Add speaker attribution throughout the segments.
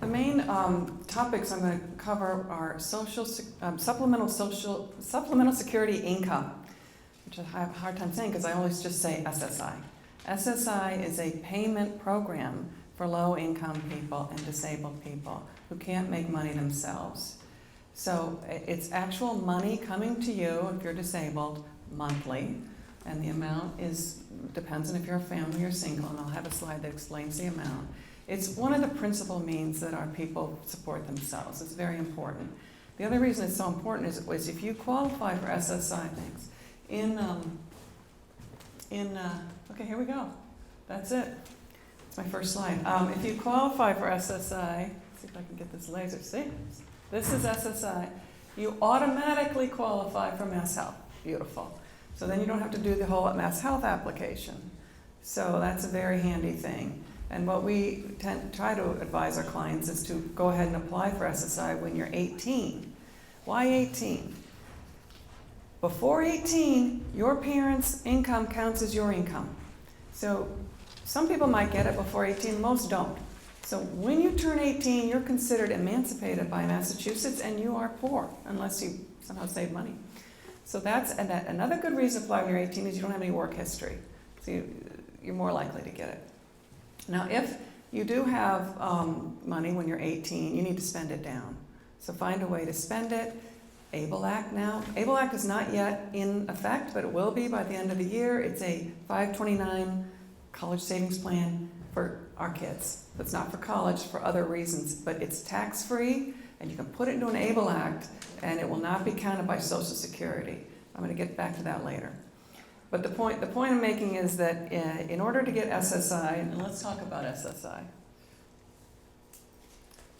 Speaker 1: The main topics I'm going to cover are supplemental security income, which I have a hard time saying because I always just say SSI. SSI is a payment program for low-income people and disabled people who can't make money themselves. So it's actual money coming to you if you're disabled monthly, and the amount depends on if you're a family or single, and I'll have a slide that explains the amount. It's one of the principal means that our people support themselves. It's very important. The other reason it's so important is if you qualify for SSI things, okay, here we go. That's it. It's my first slide. If you qualify for SSI, let's see if I can get this laser, see? This is SSI. You automatically qualify for Mass Health. Beautiful. So then you don't have to do the whole Mass Health application. So that's a very handy thing. And what we try to advise our clients is to go ahead and apply for SSI when you're 18. Why 18? Before 18, your parents' income counts as your income. So some people might get it before 18, most don't. So when you turn 18, you're considered emancipated by Massachusetts, and you are poor unless you somehow save money. So another good reason to apply when you're 18 is you don't have any work history. So you're more likely to get it. Now, if you do have money when you're 18, you need to spend it down. So find a way to spend it. ABLE Act now. ABLE Act is not yet in effect, but it will be by the end of the year. It's a 529 college savings plan for our kids. It's not for college, for other reasons, but it's tax-free, and you can put it into an ABLE Act, and it will not be counted by Social Security. I'm going to get back to that later. But the point I'm making is that in order to get SSI, and let's talk about SSI.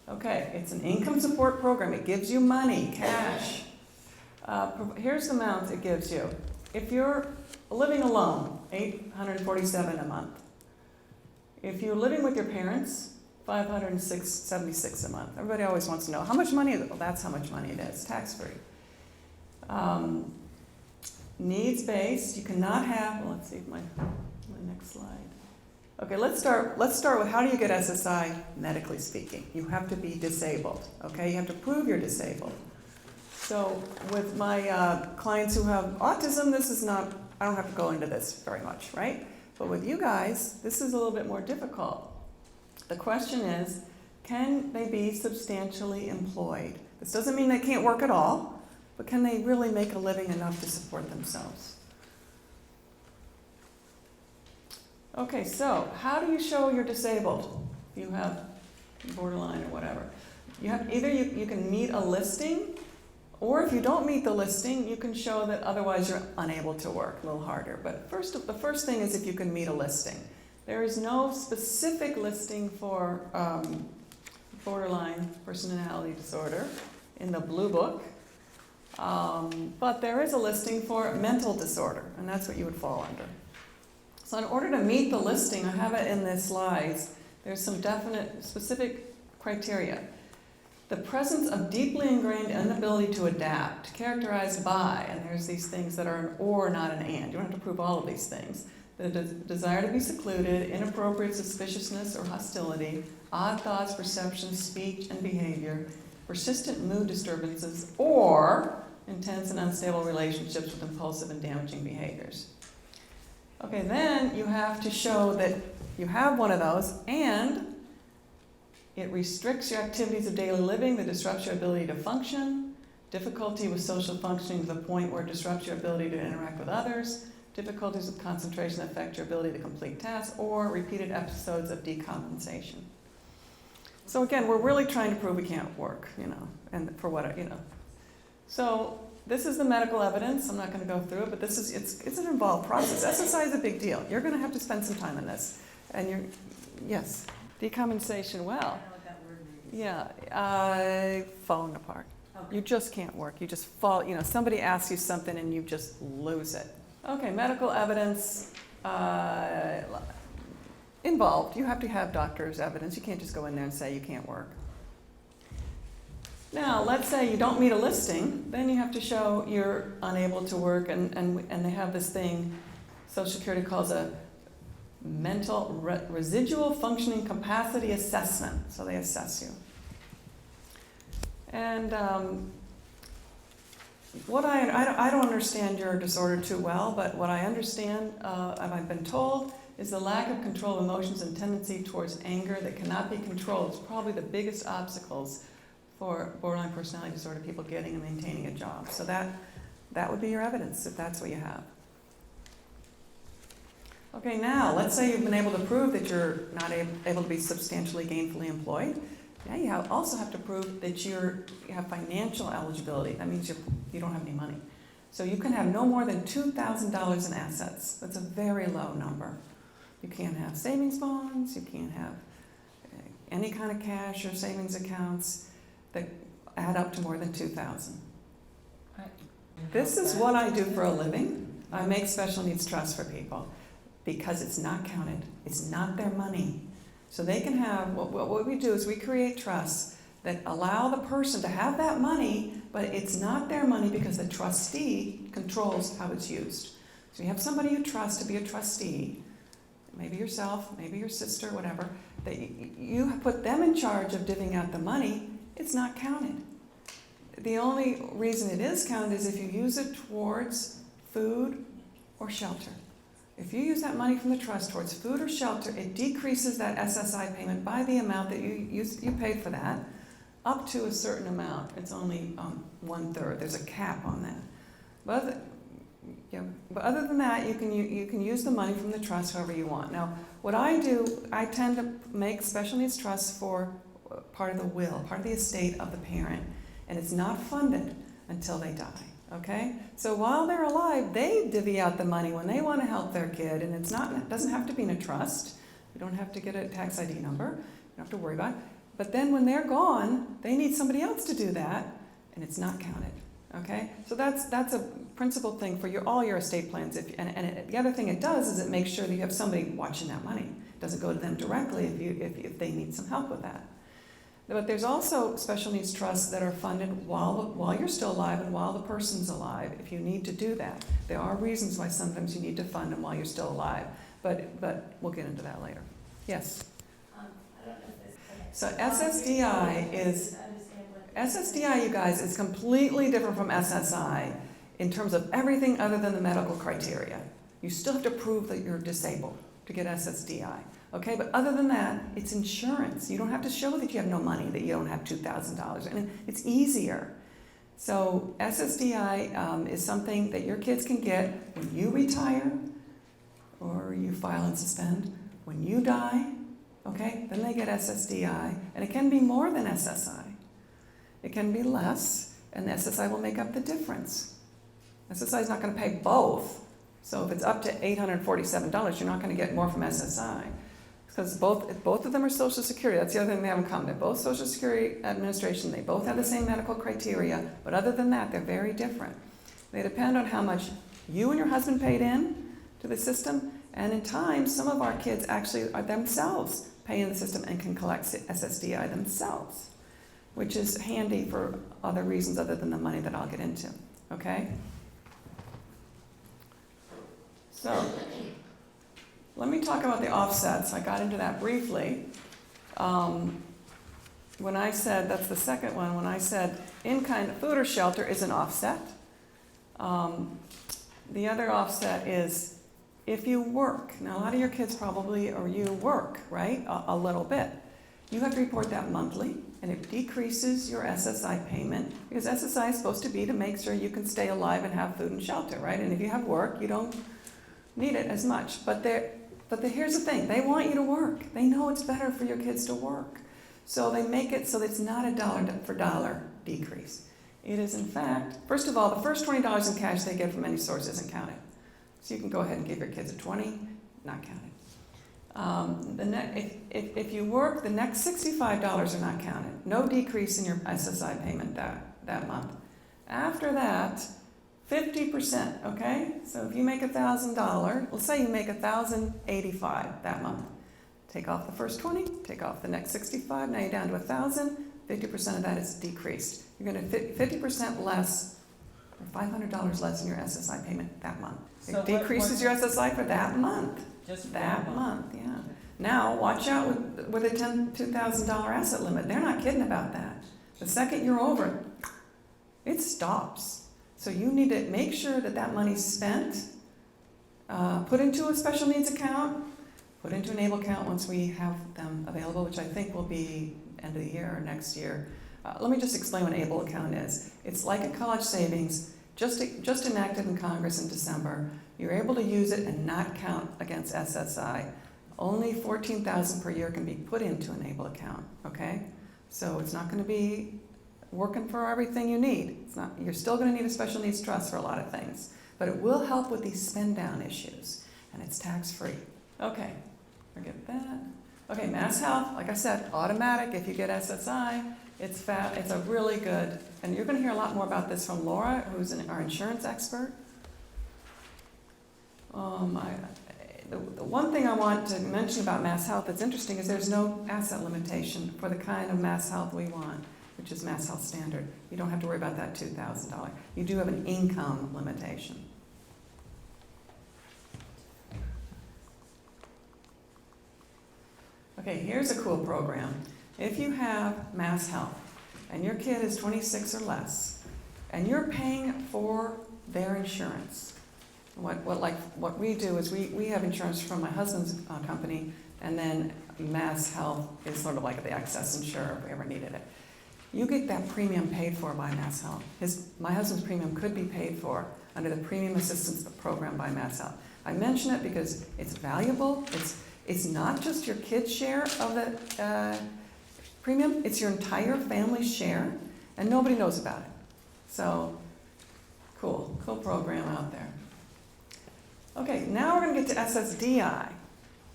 Speaker 1: Okay, it's an income support program. It gives you money, cash. Here's the amount it gives you. If you're living alone, $847 a month. If you're living with your parents, $576 a month. Everybody always wants to know, how much money is it? Well, that's how much money it is, tax-free. Needs-based, you cannot have, well, let's see my next slide. Okay, let's start with how do you get SSI, medically speaking. You have to be disabled, okay? You have to prove you're disabled. So with my clients who have autism, I don't have to go into this very much, right? But with you guys, this is a little bit more difficult. The question is, can they be substantially employed? This doesn't mean they can't work at all, but can they really make a living enough to support themselves? Okay, so how do you show you're disabled? You have borderline or whatever. Either you can meet a listing, or if you don't meet the listing, you can show that otherwise you're unable to work, a little harder. But the first thing is if you can meet a listing. There is no specific listing for borderline personality disorder in the Blue Book, but there is a listing for mental disorder, and that's what you would fall under. So in order to meet the listing, I have it in the slides, there's some definite, specific criteria. The presence of deeply ingrained inability to adapt, characterized by, and there's these things that are an or, not an and. You don't have to prove all of these things. The desire to be secluded, inappropriate suspiciousness or hostility, odd thoughts, perceptions, speech, and behavior, persistent mood disturbances, or intense and unstable relationships with impulsive and damaging behaviors. Okay, then you have to show that you have one of those, and it restricts your activities of daily living, that disrupts your ability to function, difficulty with social functioning to the point where it disrupts your ability to interact with others, difficulties with concentration that affect your ability to complete tasks, or repeated episodes of decompensation. So again, we're really trying to prove we can't work, and for what, So this is the medical evidence. I'm not going to go through it, but it's an involved process. SSI is a big deal. You're going to have to spend some time on this. And yes, decompensation, well.
Speaker 2: I don't know what that word means.
Speaker 1: Yeah, falling apart.
Speaker 2: Okay.
Speaker 1: You just can't work. You just fall, somebody asks you something and you just lose it. Okay, medical evidence involved. You have to have doctor's evidence. You can't just go in there and say you can't work. Now, let's say you don't meet a listing, then you have to show you're unable to work, and they have this thing Social Security calls a mental residual functioning capacity assessment. So they assess you. And what I don't understand your disorder too well, but what I understand, and I've been told, is the lack of control of emotions and tendency towards anger that cannot be controlled is probably the biggest obstacles for borderline personality disorder people getting and maintaining a job. So that would be your evidence if that's what you have. Okay, now let's say you've been able to prove that you're not able to be substantially gainfully employed. Now you also have to prove that you have financial eligibility. That means you don't have any money. So you can have no more than $2,000 in assets. That's a very low number. You can't have savings bonds. You can't have any kind of cash or savings accounts that add up to more than $2,000. This is what I do for a living. I make special needs trusts for people because it's not counted. It's not their money. So they can have, what we do is we create trusts that allow the person to have that money, but it's not their money because the trustee controls how it's used. So you have somebody you trust to be a trustee, maybe yourself, maybe your sister, whatever, that you put them in charge of divvying out the money. It's not counted. The only reason it is counted is if you use it towards food or shelter. If you use that money from the trust towards food or shelter, it decreases that SSI payment by the amount that you paid for that, up to a certain amount. It's only 1/3. There's a cap on that. But other than that, you can use the money from the trust however you want. Now, what I do, I tend to make special needs trusts for part of the will, part of the estate of the parent, and it's not funded until they die. Okay? So while they're alive, they divvy out the money when they want to help their kid, and it doesn't have to be in a trust. You don't have to get a tax ID number. You don't have to worry about it. But then when they're gone, they need somebody else to do that, and it's not counted. Okay? So that's a principal thing for all your estate plans. The other thing it does is it makes sure that you have somebody watching that money. It doesn't go to them directly if they need some help with that. But there's also special needs trusts that are funded while you're still alive and while the person's alive, if you need to do that. There are reasons why sometimes you need to fund them while you're still alive, but we'll get into that later. Yes?
Speaker 2: I don't know if this.
Speaker 1: So SSDI, you guys, is completely different from SSI in terms of everything other than the medical criteria. You still have to prove that you're disabled to get SSDI. Okay, but other than that, it's insurance. You don't have to show that you have no money, that you don't have $2,000. And it's easier. So SSDI is something that your kids can get when you retire or you file and suspend. When you die, okay, then they get SSDI. And it can be more than SSI. It can be less, and SSI will make up the difference. SSI is not going to pay both. So if it's up to $847, you're not going to get more from SSI. Because both of them are Social Security. That's the other thing they have in common. They're both Social Security Administration. They both have the same medical criteria. But other than that, they're very different. They depend on how much you and your husband paid in to the system. And in time, some of our kids actually are themselves pay in the system and can collect SSDI themselves, which is handy for other reasons other than the money that I'll get into. Okay? So, let me talk about the offsets. I got into that briefly. When I said, that's the second one, when I said in-kind food or shelter is an offset. The other offset is if you work. Now, a lot of your kids probably, or you work, right, a little bit. You have to report that monthly, and it decreases your SSI payment, because SSI is supposed to be to make sure you can stay alive and have food and shelter, right? And if you have work, you don't need it as much. But here's the thing, they want you to work. They know it's better for your kids to work. So they make it so it's not a dollar for dollar decrease. It is, in fact, first of all, the first $20 in cash they get from any source isn't counted. So you can go ahead and give your kids a $20, not counted. If you work, the next $65 are not counted. No decrease in your SSI payment that month. After that, 50%, okay? So if you make $1,000, let's say you make $1,085 that month. Take off the first 20, take off the next 65, now you're down to 1,000, 50% of that is decreased. You're going to 50% less, or $500 less in your SSI payment that month.
Speaker 2: So
Speaker 1: it decreases your SSI for that month.
Speaker 2: Just
Speaker 1: that month, yeah. Now, watch out with a $2,000 asset limit. They're not kidding about that. The second you're over, it stops. So you need to make sure that that money's spent, put into a special needs account, put into an ABLE account once we have them available, which I think will be end of the year or next year. Let me just explain what an ABLE account is. It's like a college savings, just enacted in Congress in December. You're able to use it and not count against SSI. Only $14,000 per year can be put into an ABLE account, okay? So it's not going to be working for everything you need. It's not. You're still going to need a special needs trust for a lot of things, but it will help with these spend down issues, and it's tax-free. Okay, forget that. Okay, Mass Health, like I said, automatic if you get SSI. It's a really good, and you're going to hear a lot more about this from Laura, who's our insurance expert. The one thing I want to mention about Mass Health that's interesting is there's no asset limitation for the kind of Mass Health we want, which is Mass Health Standard. You don't have to worry about that $2,000. You do have an income limitation. Okay, here's a cool program. If you have Mass Health and your kid is 26 or less, and you're paying for their insurance, what we do is we have insurance from my husband's company, and then Mass Health is sort of like the excess insurer if we ever needed it. You get that premium paid for by Mass Health. My husband's premium could be paid for under the Premium Assistance Program by Mass Health. I mention it because it's valuable. It's not just your kid's share of the premium, it's your entire family's share, and nobody knows about it. So, cool program out there. Okay, now we're going to get to SSDI,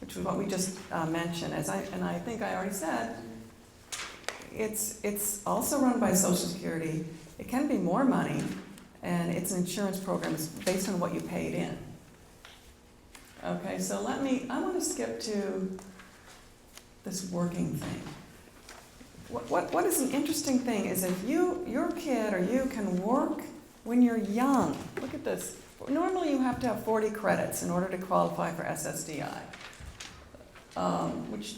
Speaker 1: which is what we just mentioned. And I think I already said, it's also run by Social Security. It can be more money, and it's an insurance program. It's based on what you paid in. Okay, so I want to skip to this working thing. What is an interesting thing is if your kid or you can work when you're young. Look at this. Normally you have to have 40 credits in order to qualify for SSDI, which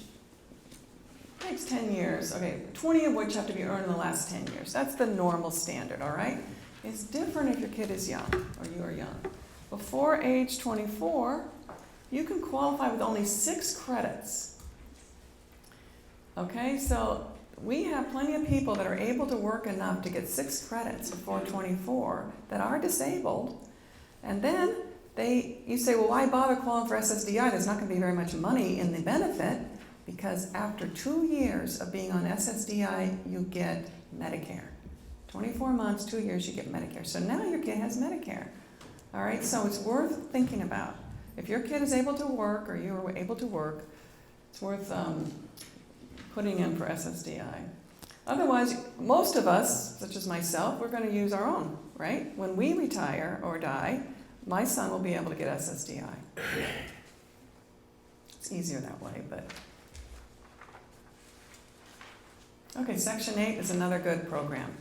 Speaker 1: takes 10 years. Okay, 20 of which have to be earned in the last 10 years. That's the normal standard, all right? It's different if your kid is young or you are young. Before age 24, you can qualify with only 6 credits. Okay, so we have plenty of people that are able to work enough to get 6 credits before 24 that are disabled. And then you say, well, why bother qualifying for SSDI? There's not going to be very much money in the benefit, because after 2 years of being on SSDI, you get Medicare. 24 months, 2 years, you get Medicare. So now your kid has Medicare. All right, so it's worth thinking about. If your kid is able to work or you are able to work, it's worth putting in for SSDI. Otherwise, most of us, such as myself, we're going to use our own, right? When we retire or die, my son will be able to get SSDI. It's easier that way, but... Okay, Section 8 is another good program.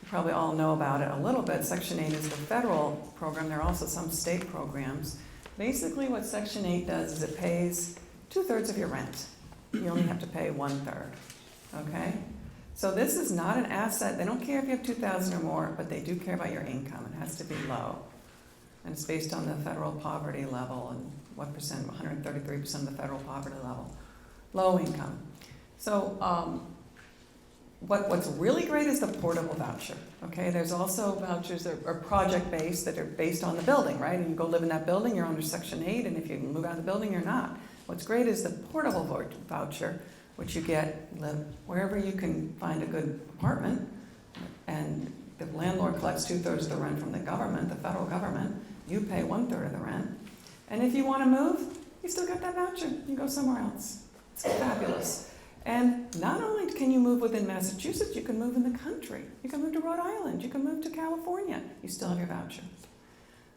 Speaker 1: You probably all know about it a little bit. Section 8 is the federal program. There are also some state programs. Basically, what Section 8 does is it pays 2/3 of your rent. You only have to pay 1/3, okay? So this is not an asset. They don't care if you have 2,000 or more, but they do care about your income. It has to be low. And it's based on the federal poverty level and what percent, 133% of the federal poverty level. Low income. So what's really great is the portable voucher, okay? There's also vouchers that are project-based that are based on the building, right? And you go live in that building, you're under Section 8, and if you move out of the building, you're not. What's great is the portable voucher, which you get wherever you can find a good apartment, and the landlord collects 2/3 of the rent from the government, the federal government. You pay 1/3 of the rent. And if you want to move, you still got that voucher. You can go somewhere else. It's fabulous. And not only can you move within Massachusetts, you can move in the country. You can move to Rhode Island. You can move to California. You still have your voucher.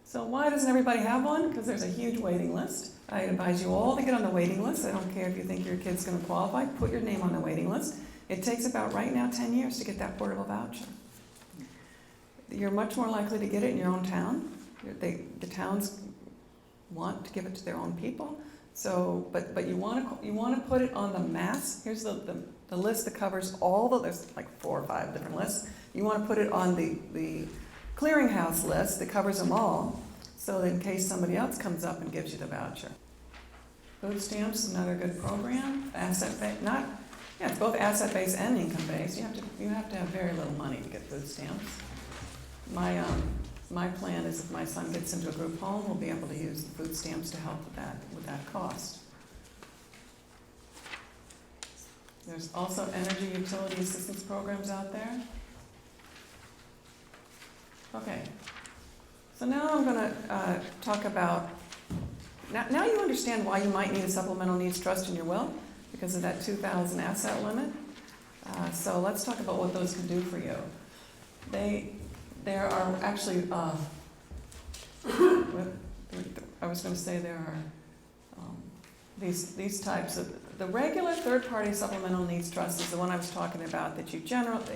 Speaker 1: So why doesn't everybody have one? Because there's a huge waiting list. I advise you all to get on the waiting list. I don't care if you think your kid's going to qualify. Put your name on the waiting list. It takes about right now 10 years to get that portable voucher. You're much more likely to get it in your own town. The towns want to give it to their own people. So, but you want to put it on the mass. Here's the list that covers all there's like 4 or 5 different lists. You want to put it on the clearinghouse list that covers them all, so that in case somebody else comes up and gives you the voucher. Food stamps is another good program. It's both asset-based and income-based. You have to have very little money to get food stamps. My plan is if my son gets into a group home, we'll be able to use the food stamps to help with that cost. There's also energy utility assistance programs out there. Okay, so now I'm going to talk about, now you understand why you might need a supplemental needs trust in your will, because of that $2,000 asset limit. So let's talk about what those can do for you. There are actually, I was going to say there are these types of, the regular third-party supplemental needs trust is the one I was talking about, that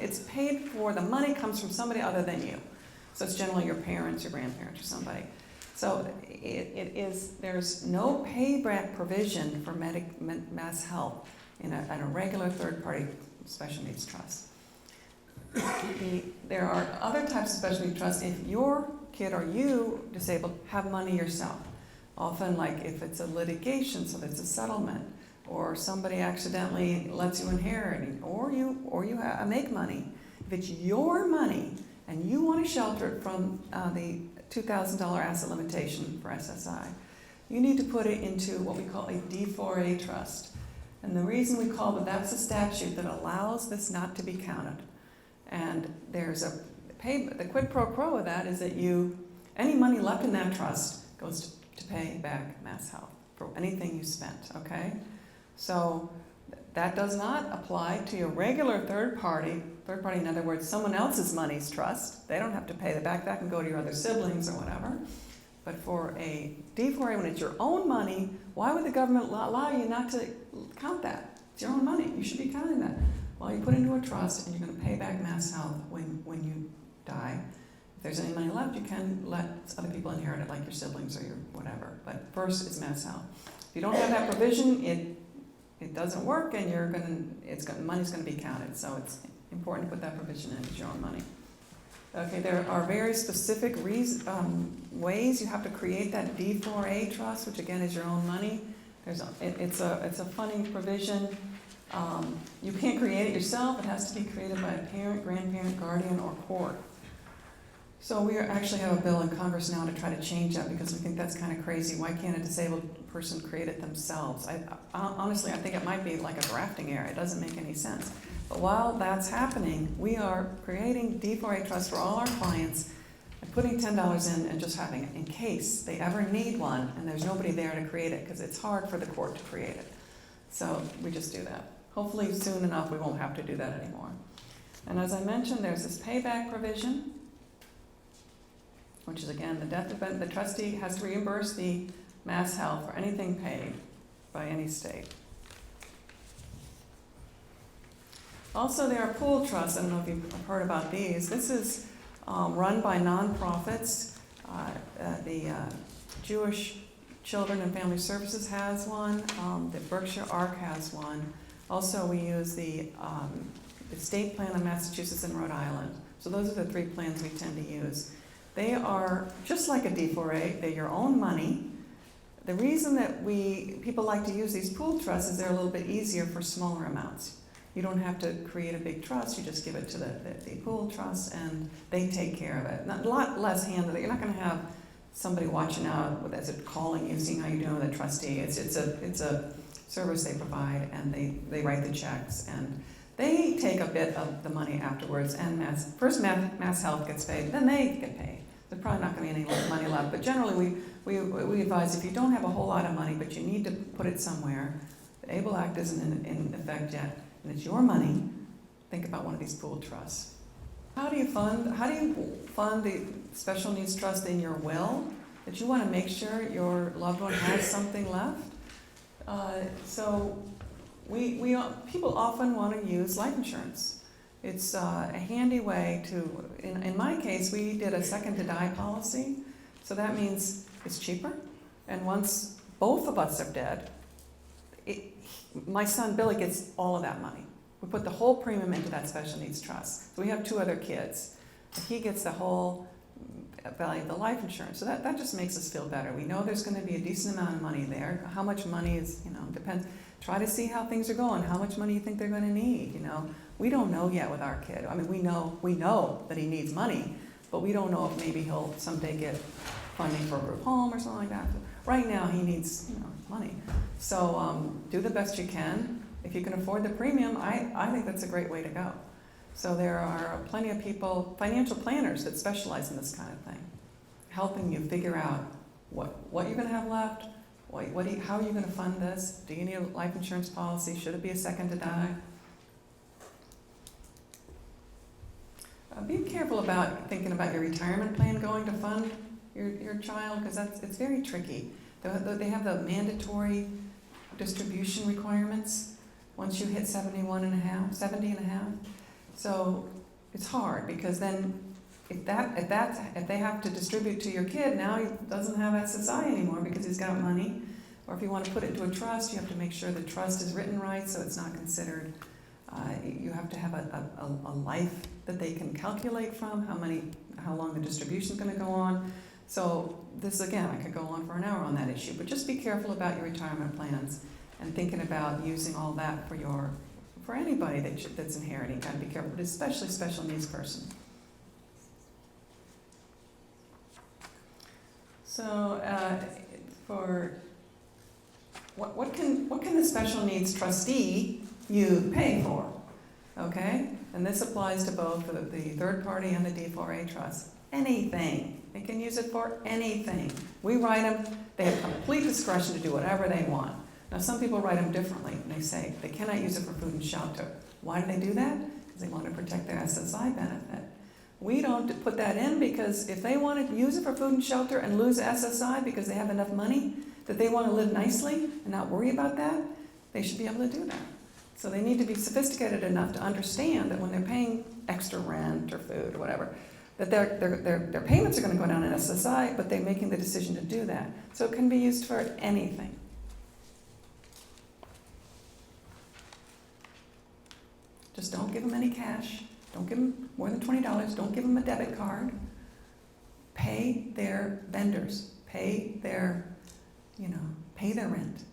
Speaker 1: it's paid for, the money comes from somebody other than you. So it's generally your parents, your grandparents, or somebody. So there's no payback provision for mass health in a regular third-party special needs trust. There are other types of special needs trusts if your kid or you, disabled, have money yourself. Often, like if it's a litigation, so there's a settlement, or somebody accidentally lets you inherit, or you make money. If it's your money and you want to shelter it from the $2,000 asset limitation for SSI, you need to put it into what we call a D4A trust. And the reason we call that's a statute that allows this not to be counted. And there's the quid pro quo of that is that any money left in that trust goes to pay back Mass Health for anything you spent, okay? So that does not apply to your regular third party, in other words, someone else's money's trust. They don't have to pay it back. That can go to your other siblings or whatever. But for a D4A, when it's your own money, why would the government allow you not to count that? It's your own money. You should be counting that. Well, you put it into a trust, and you're going to pay back Mass Health when you die. If there's any money left, you can let other people inherit it, like your siblings or your whatever. But first is Mass Health. If you don't have that provision, it doesn't work, and money's going to be counted. So it's important to put that provision in as your own money. Okay, there are very specific ways you have to create that D4A trust, which again is your own money. It's a funding provision. You can't create it yourself. It has to be created by a parent, grandparent, guardian, or court. So we actually have a bill in Congress now to try to change that because we think that's kind of crazy. Why can't a disabled person create it themselves? Honestly, I think it might be like a drafting error. It doesn't make any sense. But while that's happening, we are creating D4A trusts for all our clients and putting $10 in and just having it in case they ever need one and there's nobody there to create it because it's hard for the court to create it. So we just do that. Hopefully soon enough we won't have to do that anymore. And as I mentioned, there's this payback provision, which is again, the death event, the trustee has to reimburse the Mass Health for anything paid by any state. Also, there are pool trusts. I don't know if you've heard about these. This is run by nonprofits. The Jewish Children and Family Services has one. The Berkshire Arc has one. Also, we use the state plan of Massachusetts and Rhode Island. So those are the 3 plans we tend to use. They are just like a D4A. They're your own money. The reason that people like to use these pool trusts is they're a little bit easier for smaller amounts. You don't have to create a big trust. You just give it to the pool trust, and they take care of it. A lot less handling. You're not going to have somebody watching out as it calling you, seeing how you're doing with a trustee. It's a service they provide, and they write the checks, and they take a bit of the money afterwards. And Mass Health gets paid, then they get paid. There's probably not going to be any money left, but generally we advise if you don't have a whole lot of money, but you need to put it somewhere. The ABLE Act isn't in effect yet. And it's your money, think about one of these pooled trusts. How do you fund the special needs trust in your will? That you want to make sure your loved one has something left. So people often want to use life insurance. It's a handy way to, in my case, we did a second to die policy. So that means it's cheaper. And once both of us are dead, my son Billy gets all of that money. We put the whole premium into that special needs trust. So we have 2 other kids. He gets the whole value of the life insurance. So that just makes us feel better. We know there's going to be a decent amount of money there. How much money is, depends. Try to see how things are going. How much money you think they're going to need, We don't know yet with our kid. I mean, we know that he needs money, but we don't know if maybe he'll someday get funding for a group home or something like that. Right now, he needs, money. So do the best you can. If you can afford the premium, I think that's a great way to go. So there are plenty of people, financial planners that specialize in this kind of thing, helping you figure out what you're going to have left, how are you going to fund this? Do you need a life insurance policy? Should it be a second to die? Be careful about thinking about your retirement plan going to fund your child, because it's very tricky. They have the mandatory distribution requirements once you hit 70 and a half. So it's hard, because then if they have to distribute to your kid, now he doesn't have SSI anymore because he's got money. Or if you want to put it into a trust, you have to make sure the trust is written right so it's not considered. You have to have a life that they can calculate from, how long the distribution is going to go on. So this, again, I could go on for an hour on that issue, but just be careful about your retirement plans and thinking about using all that for anybody that's inheriting. Got to be careful, but especially special needs person. So for what can the special needs trustee you pay for? Okay, and this applies to both the third party and the D4A trust. Anything. They can use it for anything. We write them. They have complete discretion to do whatever they want. Now, some people write them differently, and they say they cannot use it for food and shelter. Why do they do that? Because they want to protect their SSI benefit. We don't put that in because if they want to use it for food and shelter and lose SSI because they have enough money that they want to live nicely and not worry about that, they should be able to do that. So they need to be sophisticated enough to understand that when they're paying extra rent or food or whatever, that their payments are going to go down in SSI, but they're making the decision to do that. So it can be used for anything. Just don't give them any cash. Don't give them more than $20. Don't give them a debit card. Pay their vendors. Pay their rent.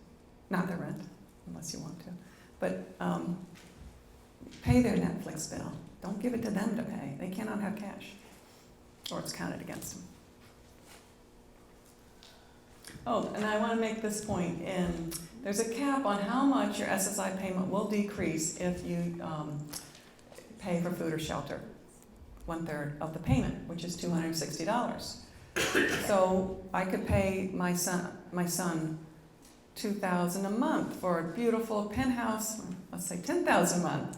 Speaker 1: Not their rent, unless you want to. But pay their Netflix bill. Don't give it to them to pay. They cannot have cash, or it's counted against them. Oh, and I want to make this point. There's a cap on how much your SSI payment will decrease if you pay for food or shelter. 1/3 of the payment, which is $260. So I could pay my son $2,000 a month for a beautiful penthouse, let's say $10,000 a month.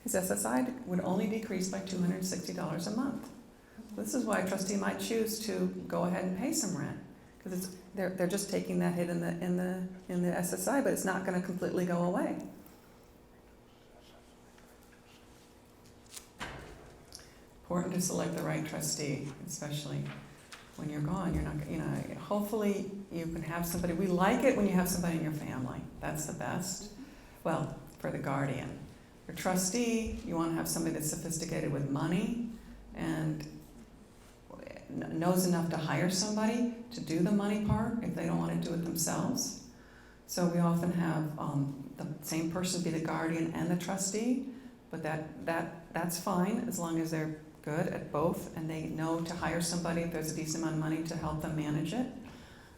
Speaker 1: His SSI would only decrease by $260 a month. This is why a trustee might choose to go ahead and pay some rent, because they're just taking that hit in the SSI, but it's not going to completely go away. Important to select the right trustee, especially when you're gone. You're not, hopefully you can have somebody. We like it when you have somebody in your family. That's the best. Well, for the guardian. Your trustee, you want to have somebody that's sophisticated with money and knows enough to hire somebody to do the money part if they don't want to do it themselves. So we often have the same person be the guardian and the trustee, but that's fine as long as they're good at both and they know to hire somebody if there's a decent amount of money to help them manage it.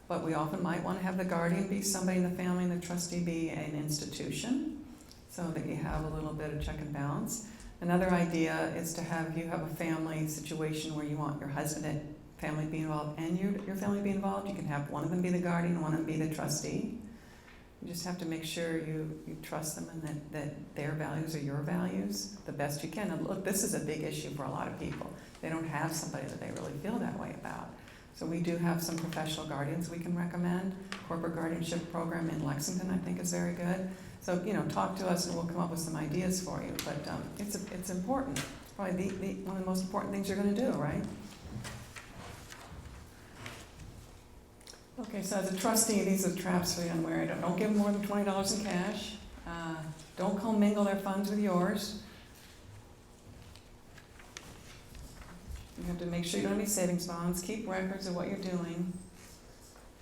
Speaker 1: But we often might want to have the guardian be somebody in the family and the trustee be an institution, so that you have a little bit of check and balance. Another idea is to have a family situation where you want your husband and family be involved and your family be involved. You can have one of them be the guardian and one of them be the trustee. You just have to make sure you trust them and that their values are your values the best you can. And look, this is a big issue for a lot of people. They don't have somebody that they really feel that way about. So we do have some professional guardians we can recommend. Corporate guardianship program in Lexington, I think, is very good. So, talk to us and we'll come up with some ideas for you. But it's important. It's probably one of the most important things you're going to do, right? Okay, so as a trustee, these are traps for the unwary. Don't give them more than $20 in cash. Don't commingle their funds with yours. You have to make sure you don't have any savings bonds. Keep records of what you're doing.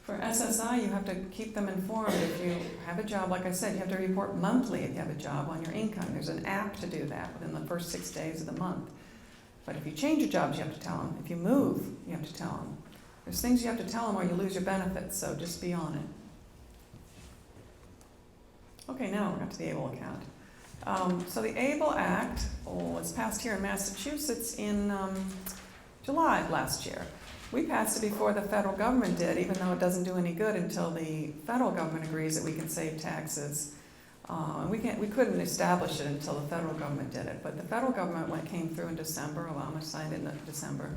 Speaker 1: For SSI, you have to keep them informed. If you have a job, like I said, you have to report monthly if you have a job on your income. There's an app to do that within the first 6 days of the month. But if you change your jobs, you have to tell them. If you move, you have to tell them. There's things you have to tell them or you lose your benefits, so just be on it. Okay, now we're on to the ABLE account. So the ABLE Act was passed here in Massachusetts in July of last year. We passed it before the federal government did, even though it doesn't do any good until the federal government agrees that we can save taxes. We couldn't establish it until the federal government did it, but the federal government, when it came through in December, Obama signed it in December,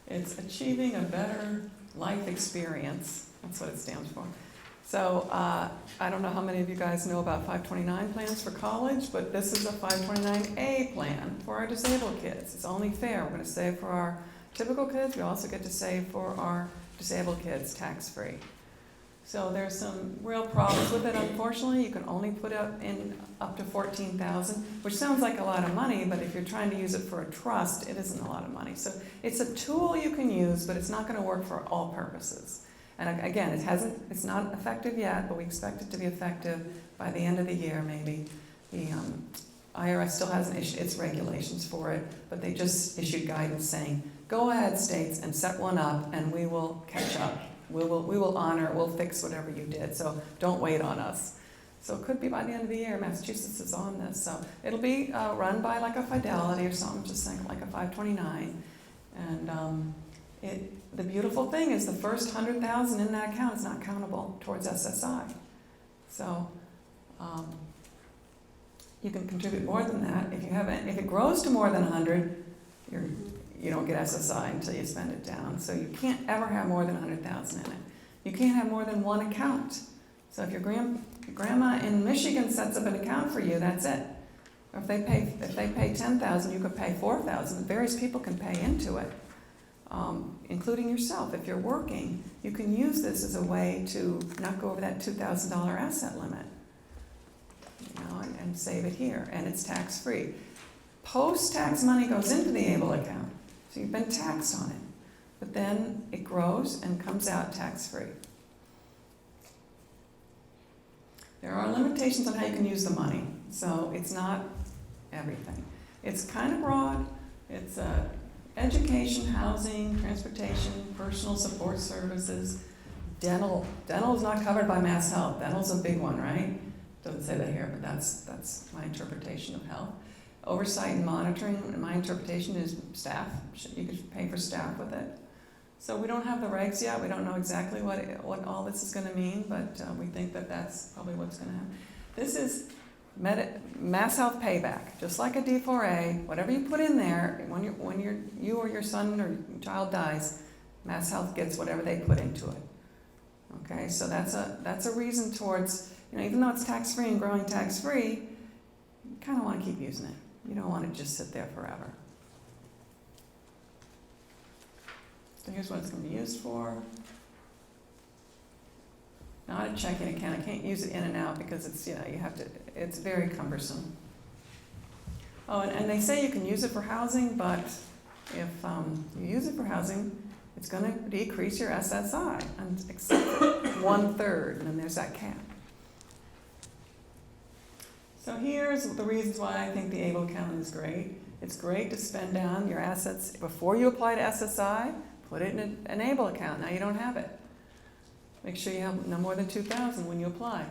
Speaker 1: it's Achieving a Better Life Experience. That's what it stands for. So I don't know how many of you guys know about 529 plans for college, but this is a 529A plan for our disabled kids. It's only fair. We're going to save for our typical kids. We also get to save for our disabled kids tax-free. So there's some real problems with it, unfortunately. You can only put in up to $14,000, which sounds like a lot of money, but if you're trying to use it for a trust, it isn't a lot of money. So it's a tool you can use, but it's not going to work for all purposes. And again, it's not effective yet, but we expect it to be effective by the end of the year, maybe. The IRS still hasn't issued its regulations for it, but they just issued guidance saying, go ahead, states, and set one up, and we will catch up. We will honor, we'll fix whatever you did, so don't wait on us. So it could be by the end of the year. Massachusetts is on this, so it'll be run by like a Fidelity or something, just think like a 529. And the beautiful thing is the first $100,000 in that account is not countable towards SSI. So you can contribute more than that. If it grows to more than 100, you don't get SSI until you spend it down. So you can't ever have more than 100,000 in it. You can't have more than one account. So if your grandma in Michigan sets up an account for you, that's it. Or if they pay 10,000, you could pay 4,000. Various people can pay into it, including yourself. If you're working, you can use this as a way to not go over that $2,000 asset limit, and save it here. And it's tax-free. Post-tax money goes into the ABLE account. So you've been taxed on it, but then it grows and comes out tax-free. There are limitations on how you can use the money, so it's not everything. It's kind of broad. It's education, housing, transportation, personal support services, dental. Dental is not covered by Mass Health. Dental's a big one, right? Doesn't say that here, but that's my interpretation of health. Oversight and monitoring, my interpretation is staff. You could pay for staff with it. So we don't have the regs yet. We don't know exactly what all this is going to mean, but we think that that's probably what's going to happen. This is Mass Health payback, just like a D4A. Whatever you put in there, when you or your son or child dies, Mass Health gets whatever they put into it. Okay, so that's a reason towards, even though it's tax-free and growing tax-free, you kind of want to keep using it. You don't want to just sit there forever. So here's what it's going to be used for. Not a checking account. I can't use it in and out because it's, it's very cumbersome. Oh, and they say you can use it for housing, but if you use it for housing, it's going to decrease your SSI, except 1/3, and then there's that cap. So here's the reasons why I think the ABLE account is great. It's great to spend down your assets before you apply to SSI. Put it in an ABLE account. Now you don't have it. Make sure you have no more than $2,000 when you apply.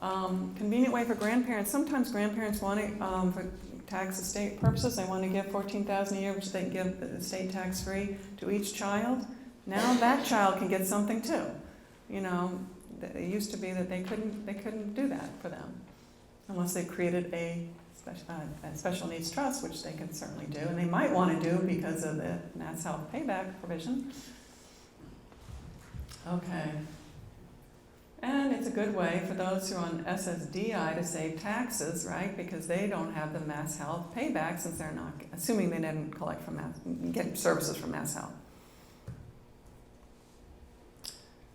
Speaker 1: Convenient way for grandparents. Sometimes grandparents want to, for tax estate purposes, they want to give $14,000 a year, which they can give the state tax-free to each child. Now that child can get something too. It used to be that they couldn't do that for them, unless they created a special needs trust, which they can certainly do, and they might want to do because of the Mass Health payback provision. Okay. And it's a good way for those who are on SSDI to save taxes, right? Because they don't have the Mass Health payback since they're not, assuming they didn't get services from Mass Health.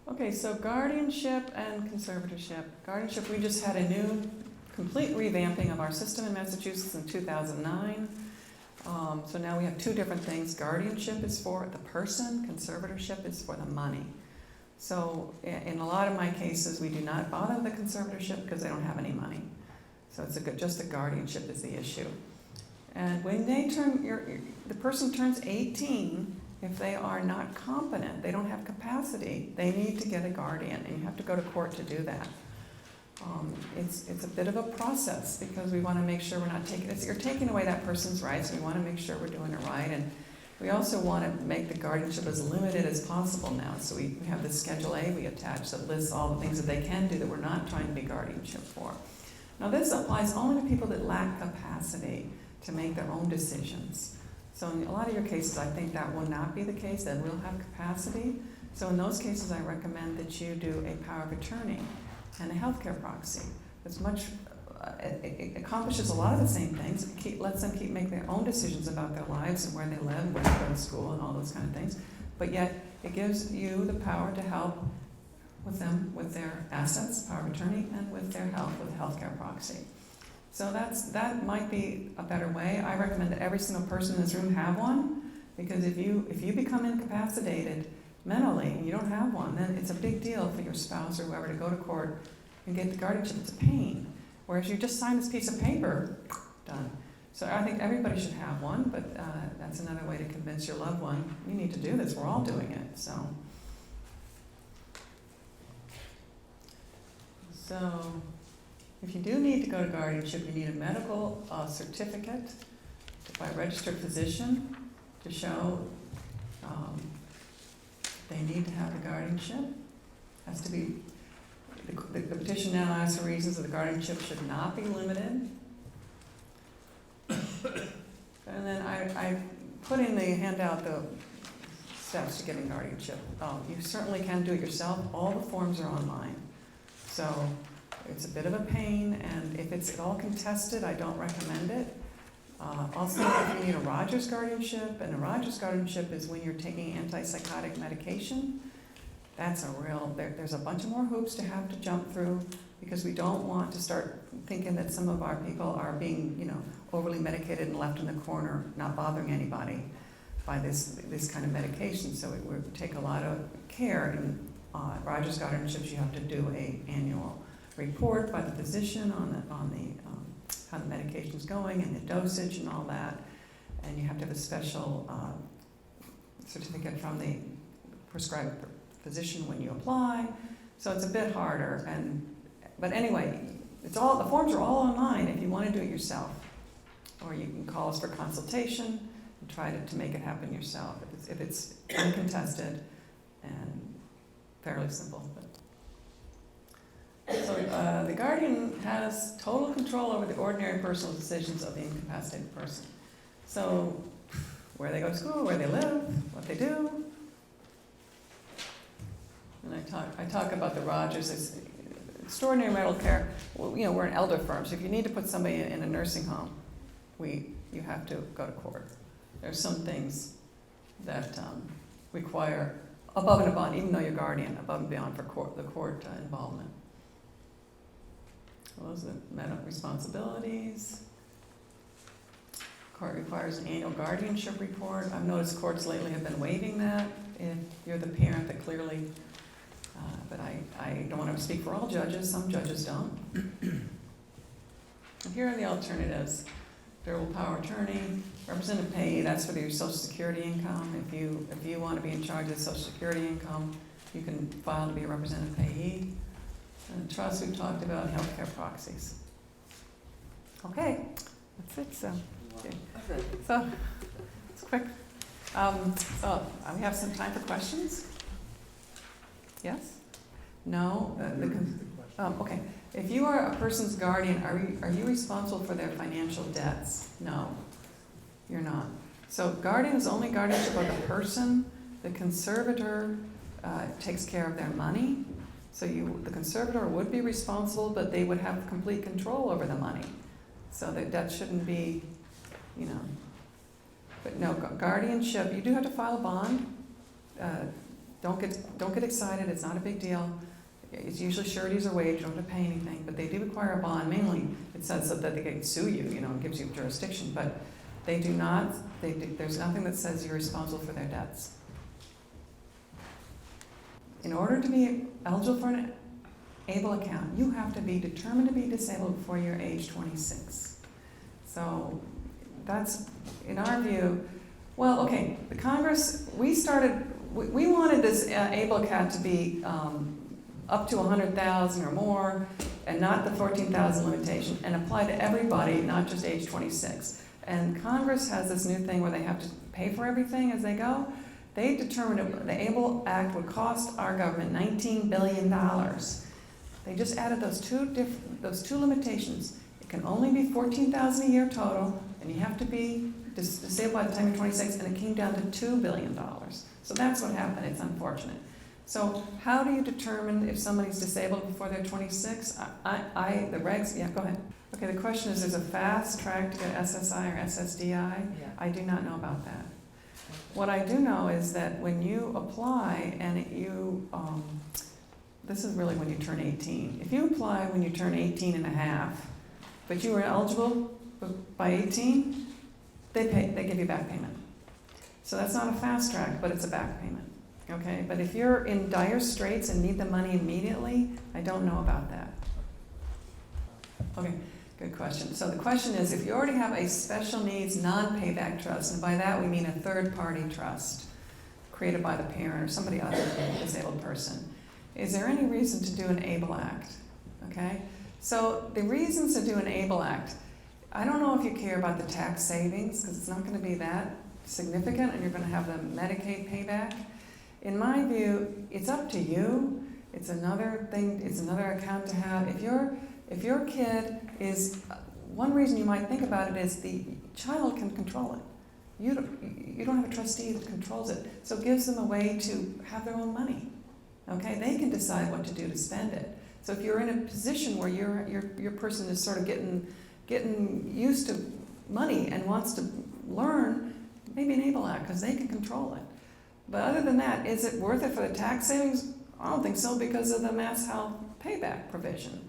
Speaker 1: Okay, so guardianship and conservatorship. Guardianship, we just had a new, complete revamping of our system in Massachusetts in 2009. So now we have two different things. Guardianship is for the person, conservatorship is for the money. So in a lot of my cases, we do not bother with the conservatorship because they don't have any money. So it's just the guardianship is the issue. And when they the person turns 18, if they are not competent, they don't have capacity, they need to get a guardian, and you have to go to court to do that. It's a bit of a process because we want to make sure we're not you're taking away that person's rights, and we want to make sure we're doing it right. And we also want to make the guardianship as limited as possible now. So we have this Schedule A we attach that lists all the things that they can do that we're not trying to be guardianship for. Now this applies only to people that lack capacity to make their own decisions. So in a lot of your cases, I think that will not be the case. They will have capacity. So in those cases, I recommend that you do a power of attorney and a healthcare proxy. It's it accomplishes a lot of the same things. It lets them keep making their own decisions about their lives and where they live, where they go to school, and all those kind of things. But yet, it gives you the power to help with them with their assets, power of attorney, and with their health with a healthcare proxy. So that might be a better way. I recommend that every single person in this room have one, because if you become incapacitated mentally and you don't have one, then it's a big deal for your spouse or whoever to go to court and get the guardianship. It's a pain. Whereas you just sign this piece of paper, done. So I think everybody should have one, but that's another way to convince your loved one, you need to do this, we're all doing it. So if you do need to go to guardianship, you need a medical certificate by a registered physician to show they need to have the guardianship. Has to be, the petition now asks for reasons that the guardianship should not be limited. And then I put in the handout the steps to getting guardianship. You certainly can do it yourself. All the forms are online. So it's a bit of a pain, and if it's at all contested, I don't recommend it. Also, if you need a Rogers guardianship, and a Rogers guardianship is when you're taking antipsychotic medication. That's there's a bunch of more hoops to have to jump through, because we don't want to start thinking that some of our people are being, overly medicated and left in the corner, not bothering anybody by this kind of medication. So it would take a lot of care. In Rogers guardianships, you have to do an annual report by the physician on how the medication's going and the dosage and all that. And you have to have a special certificate from the prescribed physician when you apply. So it's a bit harder. But anyway, the forms are all online if you want to do it yourself. Or you can call us for consultation and try to make it happen yourself if it's uncontested and fairly simple. So the guardian has total control over the ordinary personal decisions of the incapacitated person. So where they go to school, where they live, what they do. And I talk about the Rogers. It's extraordinary medical care. Well, we're an elder firm, so if you need to put somebody in a nursing home, you have to go to court. There's some things that require above and beyond, even though you're guardian, above and beyond for the court involvement. Well, those are the medical responsibilities. Court requires an annual guardianship report. I've noticed courts lately have been waiving that if you're the parent that clearly, but I don't want to speak for all judges. Some judges don't. And here are the alternatives. Variable power of attorney, representative payee, that's for your Social Security income. If you want to be in charge of Social Security income, you can file to be a representative payee. And trust we've talked about, healthcare proxies. Okay, that's it. So it's quick. So we have some time for questions. Yes? No? Okay. If you are a person's guardian, are you responsible for their financial debts? No, you're not. So guardian is only guardianship of the person. The conservator takes care of their money. So the conservator would be responsible, but they would have complete control over the money. So that shouldn't be, But no, guardianship, you do have to file a bond Don't get excited, it's not a big deal. It's usually sureties or waived, you don't have to pay anything, but they do require a bond. Mainly, it says so that they can sue you, it gives you jurisdiction, but they do not, there's nothing that says you're responsible for their debts. In order to be eligible for an ABLE account, you have to be determined to be disabled before you're age 26. So that's, in our view, well, okay, the Congress, we wanted this ABLE account to be up to 100,000 or more, and not the 14,000 limitation, and apply to everybody, not just age 26. And Congress has this new thing where they have to pay for everything as they go. They determined the ABLE Act would cost our government $19 billion. They just added those two limitations. It can only be 14,000 a year total, and you have to be disabled by the time you're 26, and it came down to $2 billion. So that's what happened. It's unfortunate. So how do you determine if somebody's disabled before they're 26? The regs, yeah, go ahead. Okay, the question is, there's a fast track to get SSI or SSDI?
Speaker 3: Yeah.
Speaker 1: I do not know about that. What I do know is that when you apply and this is really when you turn 18. If you apply when you turn 18 and a half, but you were eligible by 18, they give you back payment. So that's not a fast track, but it's a back payment. Okay, but if you're in dire straits and need the money immediately, I don't know about that. Okay, good question. So the question is, if you already have a special needs non-payback trust, and by that we mean a third-party trust created by the parent or somebody other than a disabled person, is there any reason to do an ABLE Act? Okay, so the reasons to do an ABLE Act, I don't know if you care about the tax savings, because it's not going to be that significant, and you're going to have the Medicaid payback. In my view, it's up to you. It's another thing, it's another account to have. If your kid is, one reason you might think about it is the child can control it. You don't have a trustee that controls it. So it gives them a way to have their own money. Okay, they can decide what to do to spend it. So if you're in a position where your person is sort of getting used to money and wants to learn, maybe an ABLE Act, because they can control it. But other than that, is it worth it for the tax savings? I don't think so, because of the mass health payback provision.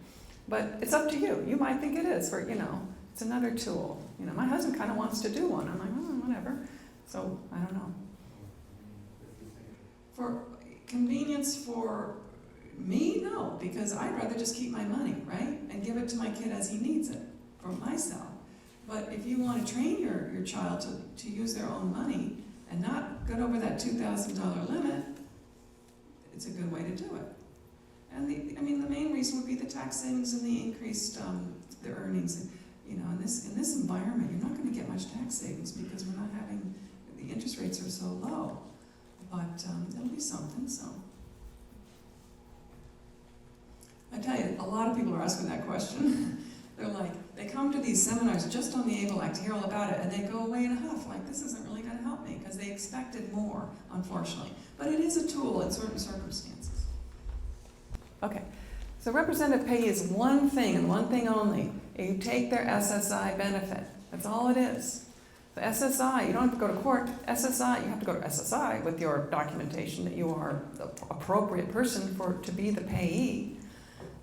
Speaker 1: But it's up to you. You might think it is for, it's another tool. My husband kind of wants to do one. I'm like, oh, whatever. So I don't know. For convenience for me, no, because I'd rather just keep my money, right? And give it to my kid as he needs it for myself. But if you want to train your child to use their own money and not get over that $2,000 limit, it's a good way to do it. And the main reason would be the tax savings and the increased the earnings. In this environment, you're not going to get much tax savings because we're not having, the interest rates are so low. But it'll be something. So I tell you, a lot of people are asking that question. They're like, they come to these seminars just on the ABLE Act to hear all about it, and they go away in a huff, like, this isn't really going to help me, because they expected more, unfortunately. But it is a tool in certain circumstances. Okay, so representative pay is one thing and one thing only. You take their SSI benefit. That's all it is. The SSI, you don't have to go to court. SSI, you have to go to SSI with your documentation that you are the appropriate person to be the payee.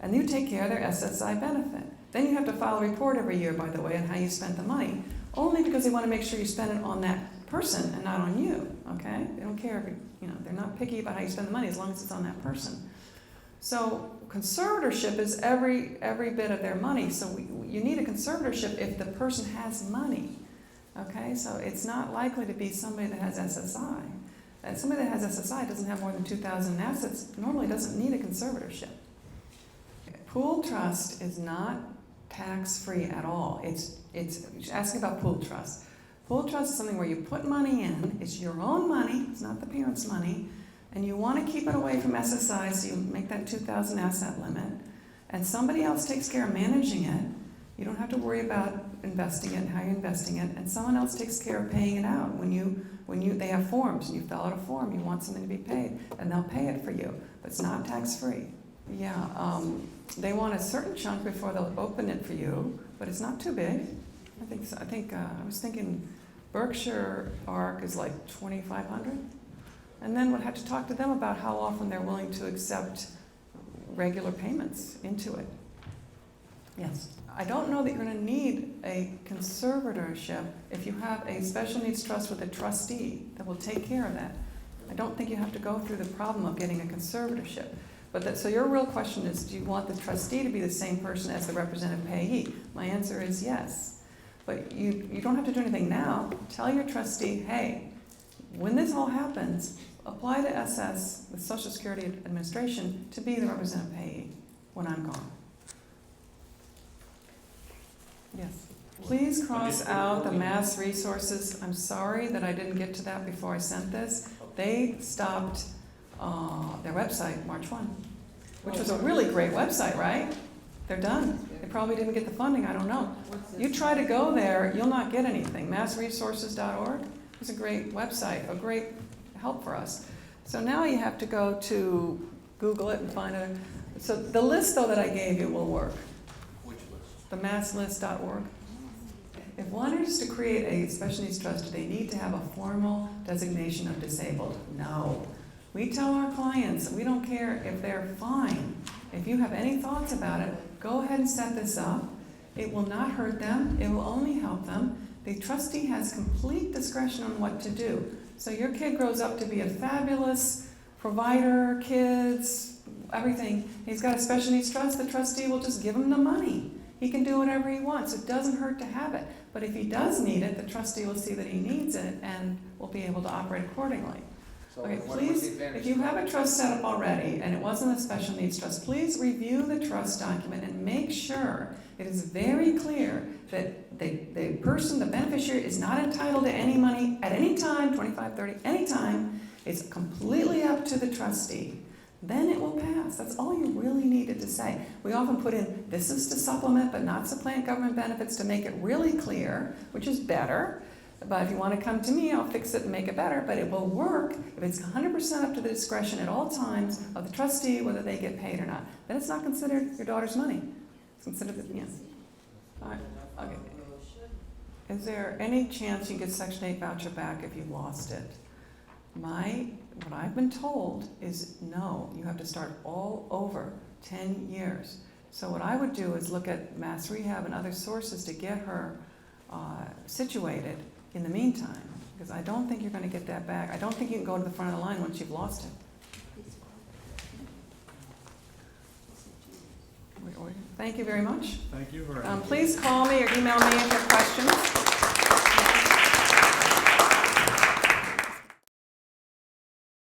Speaker 1: And you take care of their SSI benefit. Then you have to file a report every year, by the way, on how you spent the money. Only because they want to make sure you spend it on that person and not on you, okay? They don't care if they're not picky about how you spend the money as long as it's on that person. So conservatorship is every bit of their money. So you need a conservatorship if the person has money, okay? So it's not likely to be somebody that has SSI. And somebody that has SSI doesn't have more than 2,000 in assets, normally doesn't need a conservatorship. Pool trust is not tax-free at all. It's asking about pool trust. Pool trust is something where you put money in, it's your own money, it's not the parent's money, and you want to keep it away from SSI, so you make that 2,000 asset limit, and somebody else takes care of managing it. You don't have to worry about investing it and how you're investing it, and someone else takes care of paying it out. They have forms, and you fill out a form, you want something to be paid, and they'll pay it for you, but it's not tax-free. Yeah, they want a certain chunk before they'll open it for you, but it's not too big. I was thinking Berkshire Arc is like $2,500. And then would have to talk to them about how often they're willing to accept regular payments into it. Yes. I don't know that you're going to need a conservatorship if you have a special needs trust with a trustee that will take care of that. I don't think you have to go through the problem of getting a conservatorship. So your real question is, do you want the trustee to be the same person as the representative payee? My answer is yes. But you don't have to do anything now. Tell your trustee, hey, when this all happens, apply to SS, the Social Security Administration, to be the representative payee when I'm gone. Yes. Please cross out the mass resources. I'm sorry that I didn't get to that before I sent this. They stopped their website March 1, which was a really great website, right? They're done. They probably didn't get the funding, I don't know. You try to go there, you'll not get anything. Massresources.org is a great website, a great help for us. So now you have to go to Google it and find it. So the list, though, that I gave you will work.
Speaker 3: Which list?
Speaker 1: The masslist.org. If one is to create a special needs trust, do they need to have a formal designation of disabled? No. We tell our clients, we don't care if they're fine. If you have any thoughts about it, go ahead and set this up. It will not hurt them. It will only help them. The trustee has complete discretion on what to do. So your kid grows up to be a fabulous provider, kids, everything. He's got a special needs trust. The trustee will just give him the money. He can do whatever he wants. It doesn't hurt to have it. But if he does need it, the trustee will see that he needs it and will be able to operate accordingly.
Speaker 3: So
Speaker 1: Okay,
Speaker 3: what's
Speaker 1: please,
Speaker 3: the advantage
Speaker 1: if you
Speaker 3: to
Speaker 1: have
Speaker 3: that?
Speaker 1: a trust set up already and it wasn't a special needs trust, please review the trust document and make sure it is very clear that the person, the beneficiary, is not entitled to any money at any time, 25, 30, any time. It's completely up to the trustee. Then it will pass. That's all you really needed to say. We often put in, this is to supplement but not supplant government benefits, to make it really clear, which is better. But if you want to come to me, I'll fix it and make it better. But it will work if it's 100% up to the discretion at all times of the trustee whether they get paid or not. Then it's not considered your daughter's money. It's considered, All right. Okay. Is there any chance you can get Section 8 voucher back if you lost it? What I've been told is no, you have to start all over 10 years. So what I would do is look at Mass Rehab and other sources to get her situated in the meantime, because I don't think you're going to get that back. I don't think you can go to the front of the line once you've lost it. Thank you very much.
Speaker 4: Thank you very much.
Speaker 1: Please call me or email me if you have questions.